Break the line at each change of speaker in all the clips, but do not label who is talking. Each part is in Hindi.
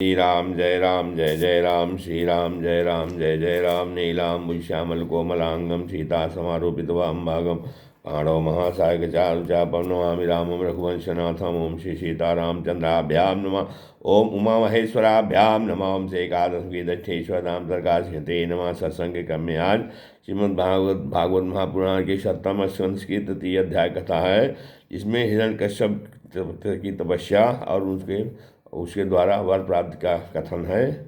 श्री राम जय जय राम श्री राम जय जय राम नीलाम्बुज श्यामल कोमलांगम सीता समारूपित वामभागम पाणव महासायक चारुचापम नमामि रामं रघुवंशनाथम ओम श्री सीतारामचंद्राभ्याम नमः ओम उमा महेश्वराभ्याम नमः ओम से एकादश की दक्षेश्वर नाम प्रकाशते नमः सत्संग क्रम में आज भागवत महापुराण के 7वें स्कंद की तृतीय अध्याय कथा है, जिसमें हिरण्यकश्यप की तपस्या और उसके द्वारा वर प्राप्त का कथन है।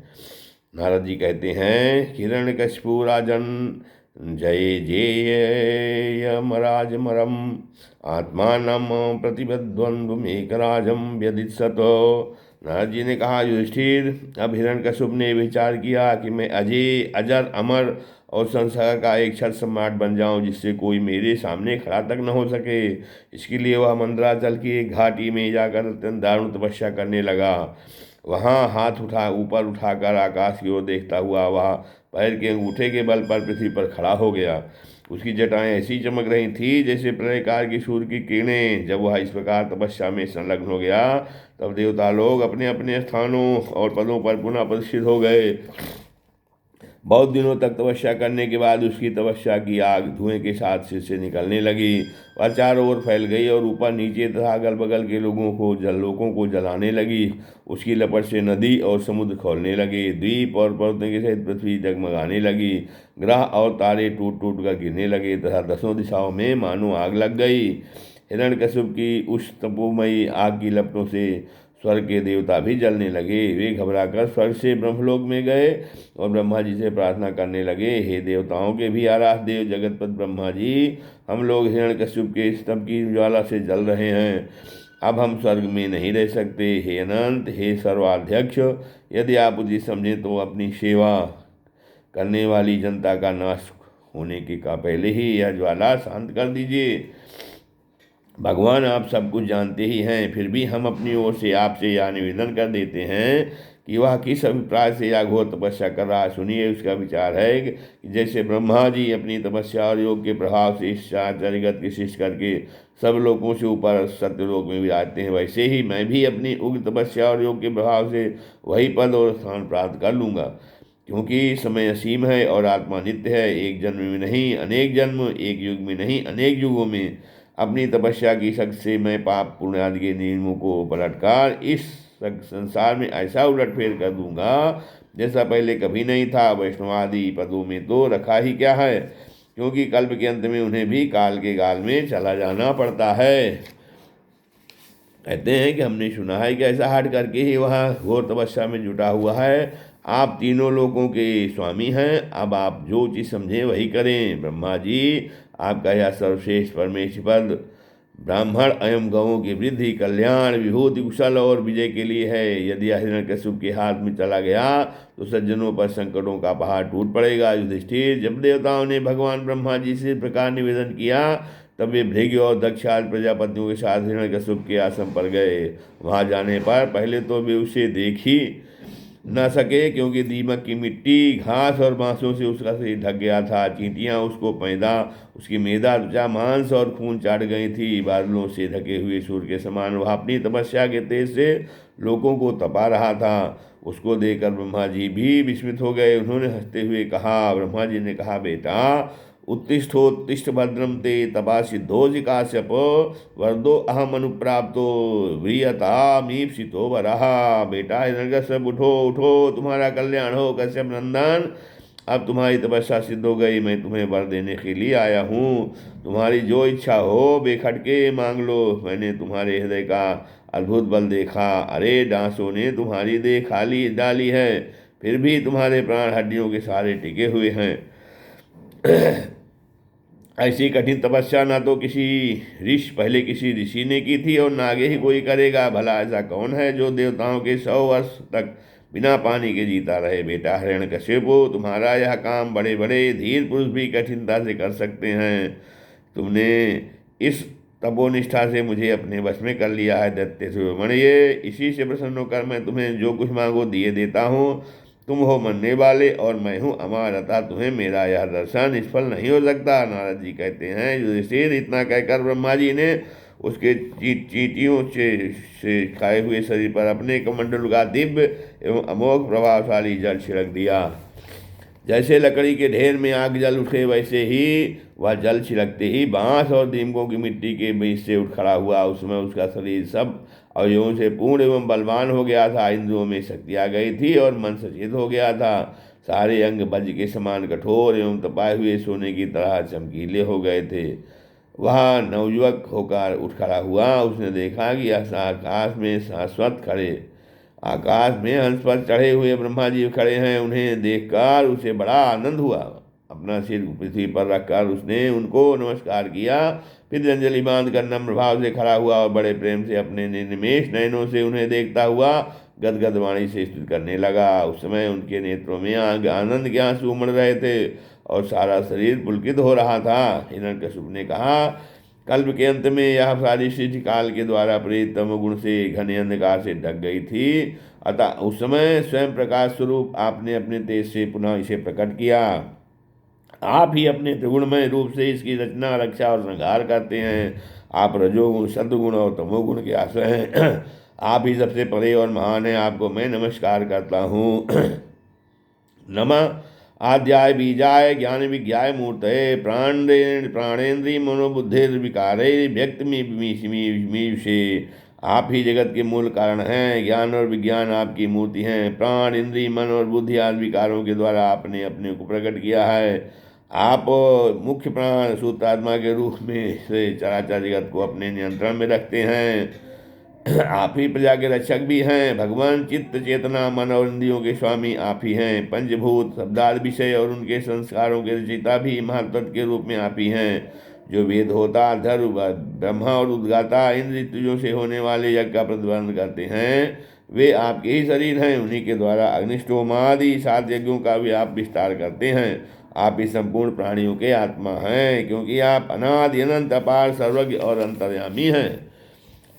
नारद जी कहते हैं, हिरण्यकशिपु राजन जय जेयमराज मरम आत्मानम प्रतिबद्वन्द्वमेकराजम व्यदित्सतो। नारद जी ने कहा, युधिष्ठिर, अब हिरण्यकशिपु ने विचार किया कि मैं अजय अजर अमर और संसार का एक छत्र सम्राट बन जाऊं, जिससे कोई मेरे सामने खड़ा तक न हो सके। इसके लिए वह मंदराचल की एक घाटी में जाकर अत्यंत दारुण तपस्या करने लगा। वहाँ हाथ ऊपर उठाकर आकाश की ओर देखता हुआ वह पैर के अंगूठे के बल पर पृथ्वी पर खड़ा हो गया। उसकी जटाएं ऐसी चमक रही थी जैसे प्रलयकाल की सूर्य की किरणें। जब वह इस प्रकार तपस्या में संलग्न हो गया, तब देवता लोग अपने अपने स्थानों और पदों पर पुनः प्रतिष्ठित हो गए। बहुत दिनों तक तपस्या करने के बाद उसकी तपस्या की आग धुएं के साथ सिर से निकलने लगी। वह चारों ओर फैल गई और ऊपर नीचे तथा अगल बगल के लोगों को जलाने लगी। उसकी लपट से नदी और समुद्र खोलने लगे। द्वीप और पर्वतों के सहित पृथ्वी जगमगाने लगी। ग्रह और तारे टूट टूट कर गिरने लगे तथा 10 दिशाओं में मानो आग लग गई। हिरण्यकशिपु की उस तपोमयी आग की लपटों से स्वर्ग के देवता भी जलने लगे। वे घबराकर स्वर्ग से ब्रह्मलोक में गए और ब्रह्मा जी से प्रार्थना करने लगे, हे देवताओं के भी आराध्य देव जगतपति ब्रह्मा जी, हम लोग हिरण्यकशिपु के स्तंभ की ज्वाला से जल रहे हैं। अब हम स्वर्ग में नहीं रह सकते। हे अनंत, हे सर्वाध्यक्ष, यदि आप उचित समझें तो अपनी सेवा करने वाली जनता का नाश होने के का पहले ही यह ज्वाला शांत कर दीजिए। भगवान, आप सब कुछ जानते ही हैं, फिर भी हम अपनी ओर से आपसे यह निवेदन कर देते हैं कि वह किस अभिप्राय से यह घोर तपस्या कर रहा है। सुनिए, उसका विचार है कि जैसे ब्रह्मा जी अपनी तपस्या और योग के प्रभाव से इस जगत की सृष्टि करके सब लोगों से ऊपर सत्यलोक में विराजते हैं, वैसे ही मैं भी अपनी उग्र तपस्या और योग के प्रभाव से वही पद और स्थान प्राप्त कर लूँगा। क्योंकि समय असीम है और आत्मा नित्य है, एक जन्म में नहीं अनेक जन्म, एक युग में नहीं अनेक युगों में अपनी तपस्या की शक्ति से मैं पाप पुण्य आदि के नियमों को पलटकर इस संसार में ऐसा उलटफेर कर दूंगा जैसा पहले कभी नहीं था। वैष्णवादि पदों में तो रखा ही क्या है, क्योंकि कल्प के अंत में उन्हें भी काल के गाल में चला जाना पड़ता है। कहते हैं कि हमने सुना है कि ऐसा हट करके ही वह घोर तपस्या में जुटा हुआ है। आप तीनों लोगों के स्वामी हैं, अब आप जो चीज़ समझें वही करें। ब्रह्मा जी, आपका यह सर्वश्रेष्ठ परमेश्वर पद ब्राह्मण एवं गौों की वृद्धि, कल्याण, विभूति, कुशल और विजय के लिए है। यदि हिरण्यकशिपु के हाथ में चला गया तो सज्जनों पर संकटों का पहाड़ टूट पड़ेगा। युधिष्ठिर, जब देवताओं ने भगवान ब्रह्मा जी से इस प्रकार निवेदन किया, तब वे भृगु और दक्ष आदि प्रजापतियों के साथ हिरण्यकशिपु के आश्रम पर गए। वहाँ जाने पर पहले तो वे उसे देख ही न सके, क्योंकि दीमक की मिट्टी, घास और बांसों से उसका शरीर ढक गया था। चींटियाँ उसको पैदा, उसकी मेदा, त्वचा, मांस और खून चाट गई थी। बादलों से ढके हुए सूर्य के समान वह अपनी तपस्या के तेज से लोगों को तपा रहा था। उसको देखकर ब्रह्मा जी भी विस्मित हो गए। उन्होंने हंसते हुए कहा, ब्रह्मा जी ने कहा, बेटा उत्तिष्ठोत्तिष्ठ भद्रम ते तपा सिद्धोजि काश्यप वरदो अहम अनुप्राप्तो व्रियतामीप्सितो वरहा। बेटा हिरण्यकश्यप, उठो उठो, तुम्हारा कल्याण हो कश्यप नंदन। अब तुम्हारी तपस्या सिद्ध हो गई, मैं तुम्हें वर देने के लिए आया हूँ। तुम्हारी जो इच्छा हो बेखटके मांग लो। मैंने तुम्हारे हृदय का अद्भुत बल देखा। अरे डांसों ने तुम्हारी देह खाली डाली है, फिर भी तुम्हारे प्राण हड्डियों के सहारे टिके हुए हैं। ऐसी कठिन तपस्या ना तो पहले किसी ऋषि ने की थी और ना आगे ही कोई करेगा। भला ऐसा कौन है जो देवताओं के 100 वर्ष तक बिना पानी के जीता रहे। बेटा हिरण्यकशिपु, तुम्हारा यह काम बड़े बड़े धीर पुरुष भी कठिनता से कर सकते हैं। तुमने इस तपोनिष्ठा से मुझे अपने वश में कर लिया है। दैत्य शिरोमणिये, इसी से प्रसन्न होकर मैं तुम्हें जो कुछ मांगो दिए देता हूँ। तुम हो मरने वाले और मैं हूँ अमर, अतः तुम्हें मेरा यह दर्शन निष्फल नहीं हो सकता। नारद जी कहते हैं, युधिष्ठिर, इतना कहकर ब्रह्मा जी ने उसके चींटियों से खाए हुए शरीर पर अपने कमंडल का दिव्य एवं अमोघ प्रभावशाली जल छिड़क दिया। जैसे लकड़ी के ढेर में आग जल उठे, वैसे ही वह जल छिड़कते ही बांस और दीमकों की मिट्टी के बीच से उठ खड़ा हुआ। उसमें उसका शरीर सब अवयवों से पूर्ण एवं बलवान हो गया था। इंद्रियों में शक्ति आ गई थी और मन सचेत हो गया था। सारे अंग वज्र के समान कठोर एवं तपाए हुए सोने की तरह चमकीले हो गए थे। वह नवयुवक होकर उठ खड़ा हुआ। उसने देखा कि आकाश में शाश्वत खड़े आकाश में हंस पर चढ़े हुए ब्रह्मा जी खड़े हैं। उन्हें देखकर उसे बड़ा आनंद हुआ। अपना सिर पृथ्वी पर रखकर उसने उनको नमस्कार किया। फिर अंजलि बांधकर नम्र भाव से खड़ा हुआ और बड़े प्रेम से अपने निर्निमेष नयनों से उन्हें देखता हुआ गदगद वाणी से स्तुति करने लगा। उस समय उनके नेत्रों में आनंद के आंसू उमड़ रहे थे और सारा शरीर पुलकित हो रहा था। हिरण्यकशिपु ने कहा, कल्प के अंत में यह सारी सृष्टि काल के द्वारा प्रेरित तमोगुण से घने अंधकार से ढक गई थी। अतः उस समय स्वयं प्रकाश स्वरूप आपने अपने तेज से पुनः इसे प्रकट किया। आप ही अपने त्रिगुणमय रूप से इसकी रचना, रक्षा और संहार करते हैं। आप रजोगुण, सद्गुण और तमोगुण के आश्रय हैं। आप ही सबसे परे और महान हैं। आपको मैं नमस्कार करता हूँ। नमः आद्याय बीजाय ज्ञान विज्ञाय मूर्तये प्राणेन्द्रिय मनोबुद्धिर्विकारे व्यक्तमीशे। आप ही जगत के मूल कारण हैं। ज्ञान और विज्ञान आपकी मूर्ति हैं। प्राण, इंद्रिय, मन और बुद्धि आदि विकारों के द्वारा आपने अपने को प्रकट किया है। आप मुख्य प्राण सूत्रात्मा के रूप में से चराचर जगत को अपने नियंत्रण में रखते हैं। आप ही प्रजा के रक्षक भी हैं। भगवान चित्त, चेतना, मन और इंद्रियों के स्वामी आप ही हैं। पंचभूत, शब्दार्थ, विषय और उनके संस्कारों के रचयिता भी महातत्व के रूप में आप ही हैं। जो वेद होता, धर्म, ब्रह्मा और उद्गाता, इंद्र तुझों से होने वाले यज्ञ का प्रतिबंध करते हैं, वे आपके ही शरीर हैं। उन्हीं के द्वारा अग्निष्टोमादि 7 यज्ञों का भी आप विस्तार करते हैं। आप ही संपूर्ण प्राणियों के आत्मा हैं, क्योंकि आप अनादि अनंत अपार सर्वज्ञ और अंतर्यामी हैं।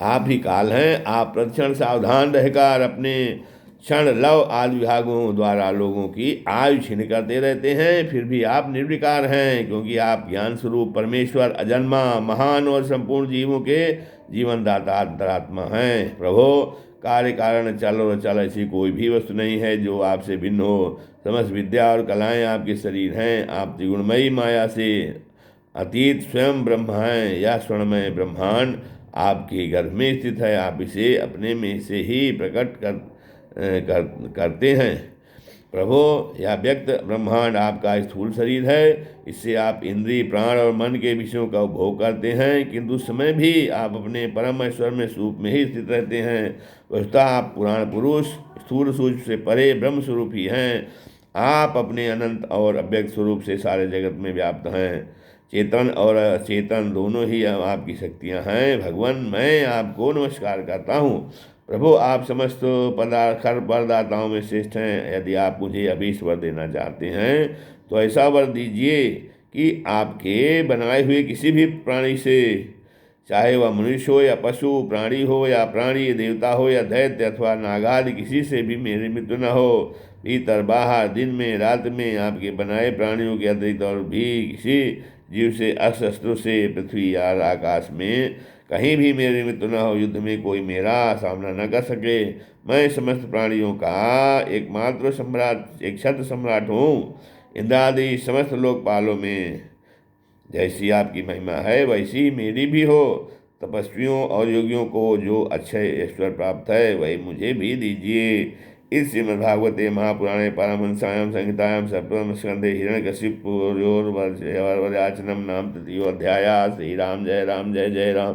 आप ही काल हैं। आप प्रतिक्षण सावधान रहकर अपने क्षण, लव आदि विभागों द्वारा लोगों की आयु छीन करते रहते हैं। फिर भी आप निर्विकार हैं, क्योंकि आप ज्ञान स्वरूप परमेश्वर, अजन्मा, महान और संपूर्ण जीवों के जीवनदाता अंतरात्मा हैं। प्रभो, कार्य कारण, चल और अचल ऐसी कोई भी वस्तु नहीं है जो आपसे भिन्न हो। समस्त विद्या और कलाएं आपके शरीर हैं। आप त्रिगुणमयी माया से अतीत स्वयं ब्रह्म हैं। यह स्वर्णमय ब्रह्मांड आपके गर्भ में स्थित है। आप इसे अपने में से ही प्रकट करते हैं। प्रभो, यह व्यक्त ब्रह्मांड आपका स्थूल शरीर है। इससे आप इंद्रिय, प्राण और मन के विषयों का उपभोग करते हैं, किंतु उस समय भी आप अपने परम ऐश्वर्य में स्वरूप में ही स्थित रहते हैं। वस्तुतः आप पुराण पुरुष, स्थूल सूक्ष्म से परे ब्रह्म स्वरूप ही हैं। आप अपने अनंत और अव्यक्त स्वरूप से सारे जगत में व्याप्त हैं। चेतन और अचेतन दोनों ही आपकी शक्तियाँ हैं। भगवान, मैं आपको नमस्कार करता हूँ। प्रभु, आप समस्त वरदाताओं में श्रेष्ठ हैं। यदि आप मुझे अभी वर देना चाहते हैं तो ऐसा वर दीजिए कि आपके बनाए हुए किसी भी प्राणी से, चाहे वह मनुष्य हो या पशु, प्राणी हो या प्राणी, देवता हो या दैत्य अथवा नागादि, किसी से भी मेरी मृत्यु न हो। भीतर बाहर, दिन में रात में, आपके बनाए प्राणियों के अतिरिक्त और भी किसी जीव से, अस्त्र से, पृथ्वी या आकाश में कहीं भी मेरी मृत्यु न हो। युद्ध में कोई मेरा सामना न कर सके। मैं समस्त प्राणियों का एकमात्र सम्राट, एक छत्र सम्राट हूँ। इंद्रादि समस्त लोकपालों में जैसी आपकी महिमा है, वैसी मेरी भी हो। तपस्वियों और योगियों को जो अक्षय ऐश्वर्य प्राप्त है, वही मुझे भी दीजिए। इस श्रीमद्भागवते महापुराणे पारमहंस्यां संहितायां सप्तम स्कंधे हिरण्यकशिपुर्वज्राचनं नाम तृतीयोऽध्यायः। श्री राम जय राम, जय जय राम।